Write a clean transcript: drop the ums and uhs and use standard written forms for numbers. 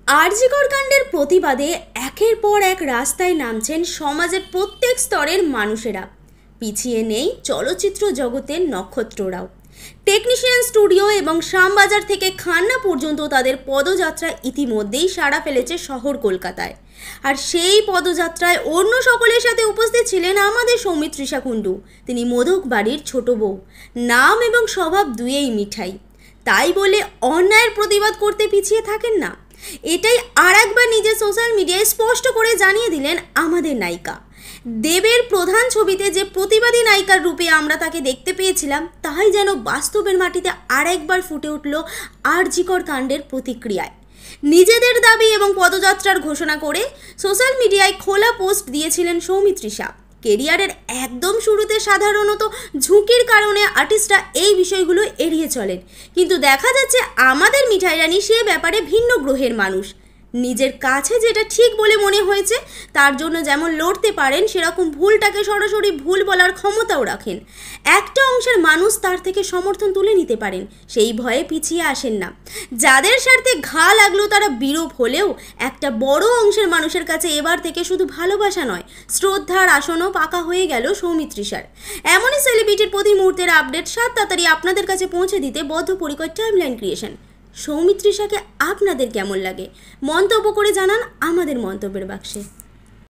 আরজিকর কাণ্ডের প্রতিবাদে একের পর এক রাস্তায় নামছেন সমাজের প্রত্যেক স্তরের মানুষেরা। পিছিয়ে নেই চলচ্চিত্র জগতের নক্ষত্ররাও। টেকনিশিয়ান স্টুডিও এবং শ্যামবাজার থেকে খান্না পর্যন্ত তাদের পদযাত্রা ইতিমধ্যেই সাড়া ফেলেছে শহর কলকাতায়। আর সেই পদযাত্রায় অন্য সকলের সাথে উপস্থিত ছিলেন আমাদের সৌমিত্রিষা কুণ্ডু। তিনি মোদক বাড়ির ছোট বউ, নাম এবং স্বভাব দুয়েই মিঠাই, তাই বলে অন্যায়ের প্রতিবাদ করতে পিছিয়ে থাকেন না। এটাই আর একবার নিজের সোশ্যাল মিডিয়ায় স্পষ্ট করে জানিয়ে দিলেন আমাদের নায়িকা। দেবের প্রধান ছবিতে যে প্রতিবাদী নায়িকার রূপে আমরা তাকে দেখতে পেয়েছিলাম, তাই যেন বাস্তবের মাটিতে আরেকবার ফুটে উঠল আরজিকর কাণ্ডের প্রতিক্রিয়ায়। নিজেদের দাবি এবং পদযাত্রার ঘোষণা করে সোশ্যাল মিডিয়ায় খোলা পোস্ট দিয়েছিলেন সৌমিত্রিষা। কেরিয়ারের একদম শুরুতে সাধারণত ঝুঁকির কারণে আর্টিস্টরা এই বিষয়গুলো এড়িয়ে চলেন, কিন্তু দেখা যাচ্ছে আমাদের মিঠাই রানী সে ব্যাপারে ভিন্ন গ্রহের মানুষ। নিজের কাছে যেটা ঠিক বলে মনে হয়েছে তার জন্য যেমন লড়তে পারেন, সেরকম ভুলটাকে সরাসরি ভুল বলার ক্ষমতাও রাখেন। একটা অংশের মানুষ তার থেকে সমর্থন তুলে নিতে পারেন, সেই ভয়ে পিছিয়ে আসেন না। যাদের স্বার্থে ঘা লাগলো তারা বিরূপ হলেও একটা বড় অংশের মানুষের কাছে এবার থেকে শুধু ভালোবাসা নয়, শ্রদ্ধার আসনও পাকা হয়ে গেল সৌমিত্রিষার। এমনই সেলিব্রিটির প্রতি মুহূর্তের আপডেট তাড়াতাড়ি আপনাদের কাছে পৌঁছে দিতে বদ্ধপরিকর টাইমলাইন ক্রিয়েশন। সৌমিত্রিষাকে আপনাদের কেমন লাগে মন্তব্য করে জানান আমাদের মন্তব্যের বাক্সে।